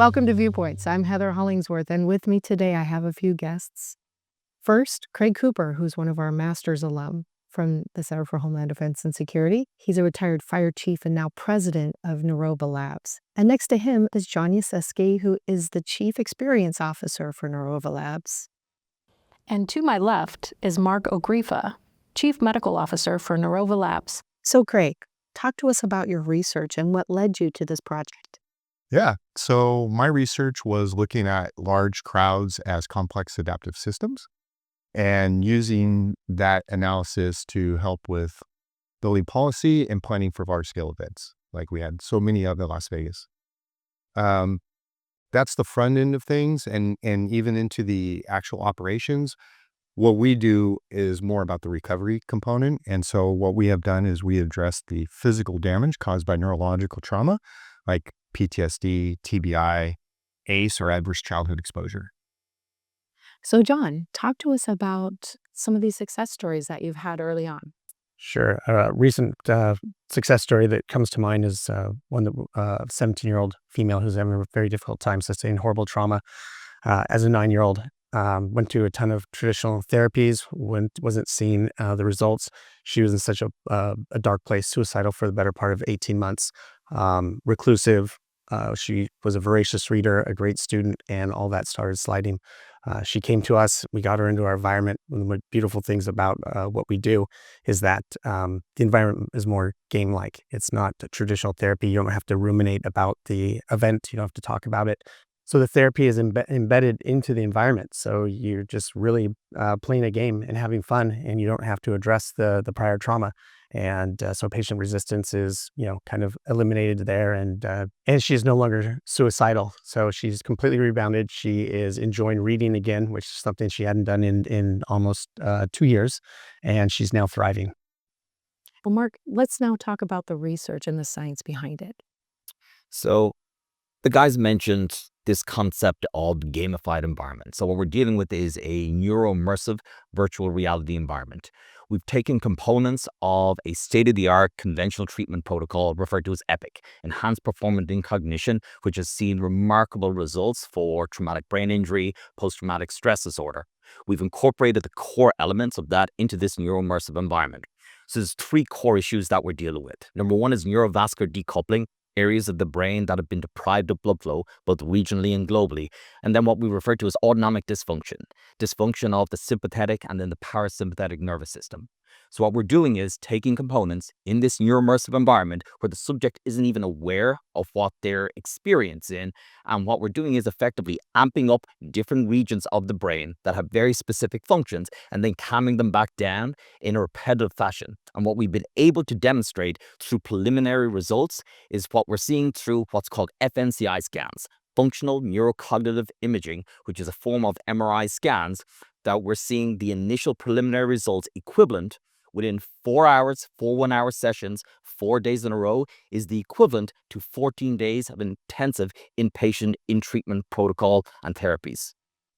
Welcome to Viewpoints. I'm Heather Hollingsworth, and with me today I have a few guests. First, Craig Cooper, who's one of our master's alum from the Center for Homeland Defense and Security. He's a retired fire chief and now president of Nuerova Labs. And next to him is John Yasky, who is the chief experience officer for Nuerova Labs. And to my left is Mark Ogrifa, chief medical officer for Nuerova Labs. So Craig, talk to us about your research and what led you to this project. Yeah, so my research was looking at large crowds as complex adaptive systems and using that analysis to help with building policy and planning for large-scale events, like we had so many of in Las Vegas. That's the front end of things, and even into the actual operations. What we do is more about the recovery component, and so what we have done is we address the physical damage caused by neurological trauma, like PTSD, TBI, ACE, or adverse childhood exposure. So John, talk to us about some of these success stories that you've had early on. Sure. A recent success story that comes to mind is one that a 17-year-old female who's having a very difficult time sustaining horrible trauma. As a 9-year-old, went to a ton of traditional therapies, wasn't seeing the results. She was in such a dark place, suicidal for the better part of 18 months, reclusive. She was a voracious reader, a great student, and all that started sliding. She came to us. We got her into our environment. One of the beautiful things about what we do is that the environment is more game-like. It's not traditional therapy. You don't have to ruminate about the event. You don't have to talk about it. So the therapy is embedded into the environment. So you're just really playing a game and having fun, and you don't have to address the prior trauma. And so patient resistance is, kind of eliminated there. And she's no longer suicidal. So she's completely rebounded. She is enjoying reading again, which is something she hadn't done in almost 2 years. And she's now thriving. Well, Mark, let's now talk about the research and the science behind it. So the guys mentioned this concept of gamified environment. So what we're dealing with is a neuroimmersive virtual reality environment. We've taken components of a state-of-the-art conventional treatment protocol referred to as EPIC, Enhanced Performance in Cognition, which has seen remarkable results for traumatic brain injury, post-traumatic stress disorder. We've incorporated the core elements of that into this neuroimmersive environment. So there's 3 core issues that we're dealing with. Number 1 is neurovascular decoupling, areas of the brain that have been deprived of blood flow, both regionally and globally. And then what we refer to as autonomic dysfunction of the sympathetic and then the parasympathetic nervous system. So what we're doing is taking components in this neuroimmersive environment where the subject isn't even aware of what they're experiencing. And what we're doing is effectively amping up different regions of the brain that have very specific functions and then calming them back down in a repetitive fashion. And what we've been able to demonstrate through preliminary results is what we're seeing through what's called FNCI scans, functional neurocognitive imaging, which is a form of MRI scans, that we're seeing the initial preliminary results equivalent within 4 hours, 4 one-hour sessions, 4 days in a row, is the equivalent to 14 days of intensive inpatient in-treatment protocol and therapies.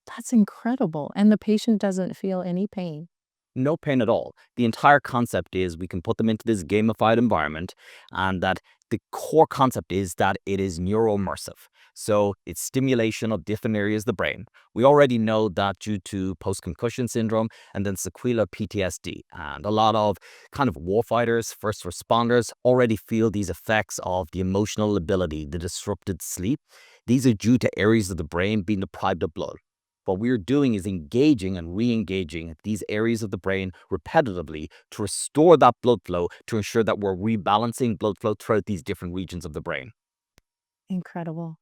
That's incredible. And the patient doesn't feel any pain. No pain at all. The entire concept is we can put them into this gamified environment, and that the core concept is that it is neuroimmersive. So it's stimulation of different areas of the brain. We already know that due to post-concussion syndrome and then sequela PTSD, and a lot of kind of warfighters, first responders already feel these effects of the emotional ability, the disrupted sleep. These are due to areas of the brain being deprived of blood. What we're doing is engaging and re-engaging these areas of the brain repetitively to restore that blood flow, to ensure that we're rebalancing blood flow throughout these different regions of the brain. Incredible.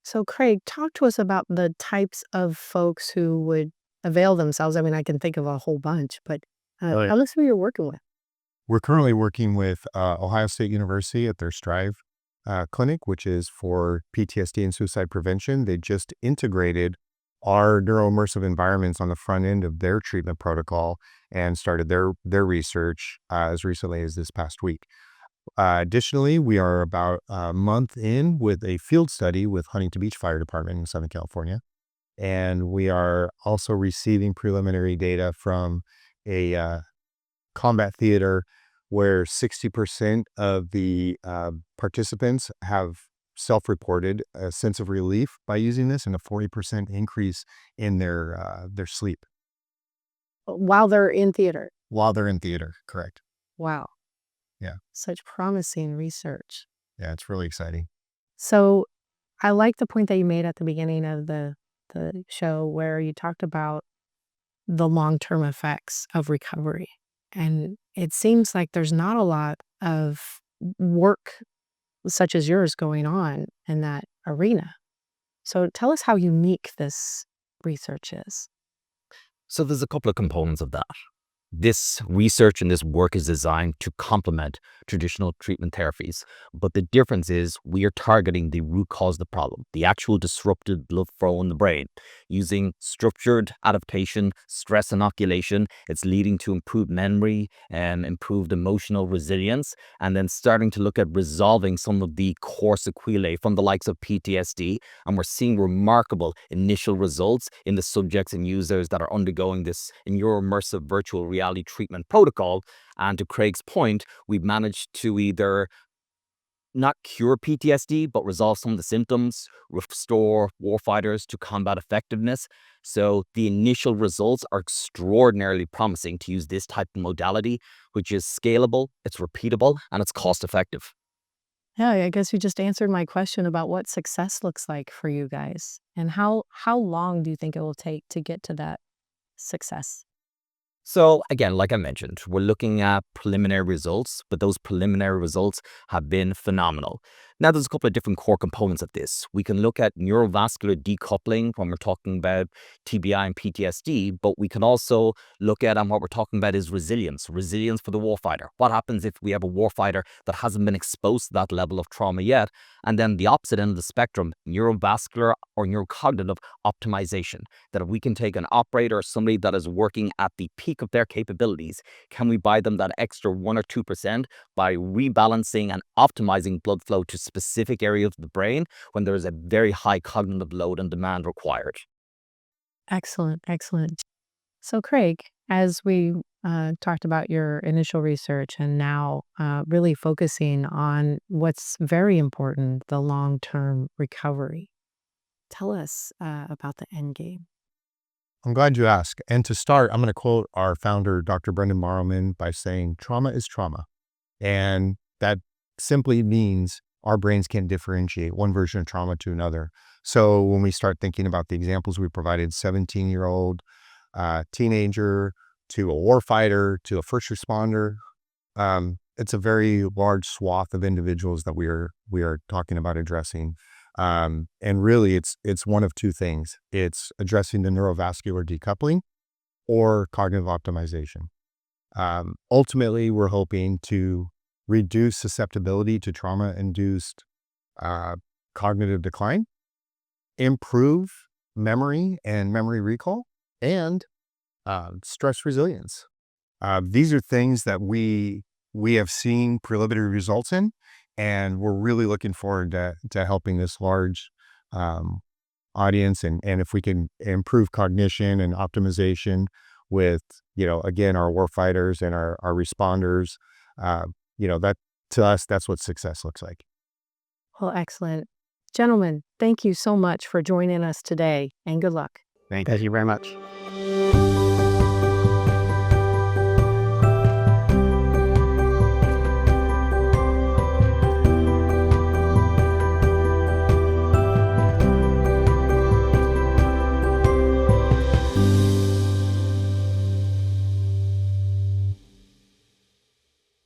So Craig, talk to us about the types of folks who would avail themselves. I mean, I can think of a whole bunch, but tell us who you're working with. We're currently working with Ohio State University at their Strive clinic, which is for PTSD and suicide prevention. They just integrated our neuroimmersive environments on the front end of their treatment protocol and started their research as recently as this past week. Additionally, we are about a month in with a field study with Huntington Beach Fire Department in Southern California. And we are also receiving preliminary data from a combat theater where 60% of the participants have self-reported a sense of relief by using this and a 40% increase in their sleep While they're in theater. while they're in theater. Correct. Wow. Yeah. Such promising research. Yeah, it's really exciting. So I like the point that you made at the beginning of the show where you talked about the long-term effects of recovery. And it seems like there's not a lot of work such as yours going on in that arena. So tell us how unique this research is. So there's a couple of components of that. This research and this work is designed to complement traditional treatment therapies. But the difference is we are targeting the root cause of the problem, the actual disrupted blood flow in the brain. Using structured adaptation, stress inoculation, it's leading to improved memory and improved emotional resilience. And then starting to look at resolving some of the core sequelae from the likes of PTSD. And we're seeing remarkable initial results in the subjects and users that are undergoing this neuroimmersive virtual reality treatment protocol. And to Craig's point, we've managed to either not cure PTSD, but resolve some of the symptoms, restore warfighters to combat effectiveness. So the initial results are extraordinarily promising to use this type of modality, which is scalable, it's repeatable, and it's cost effective. Yeah, I guess you just answered my question about what success looks like for you guys. And how long do you think it will take to get to that success? So again, like I mentioned, we're looking at preliminary results, but those preliminary results have been phenomenal. Now, there's a couple of different core components of this. We can look at neurovascular decoupling when we're talking about TBI and PTSD, but we can also look at, and what we're talking about is resilience for the warfighter. What happens if we have a warfighter that hasn't been exposed to that level of trauma yet? And then the opposite end of the spectrum, neurovascular or neurocognitive optimization, that if we can take an operator or somebody that is working at the peak of their capabilities, can we buy them that extra 1 or 2% by rebalancing and optimizing blood flow to specific areas of the brain when there is a very high cognitive load and demand required? Excellent, excellent. So, Craig, as we talked about your initial research and now really focusing on what's very important, the long-term recovery, tell us about the end game. I'm glad you asked. And to start, I'm going to quote our founder, Dr. Brendan Marlman, by saying, trauma is trauma. And that simply means our brains can't differentiate one version of trauma to another. So when we start thinking about the examples we provided, 17-year-old teenager to a warfighter to a first responder, it's a very large swath of individuals that we are talking about addressing. And really, it's one of two things. It's addressing the neurovascular decoupling or cognitive optimization. Ultimately, we're hoping to reduce susceptibility to trauma-induced cognitive decline, improve memory and memory recall, and stress resilience. These are things that we have seen preliminary results in, and we're really looking forward to helping this large audience. And if we can improve cognition and optimization with, again, our warfighters and our responders, that to us, that's what success looks like. Well, excellent. Gentlemen, thank you so much for joining us today and good luck. Thank you very much.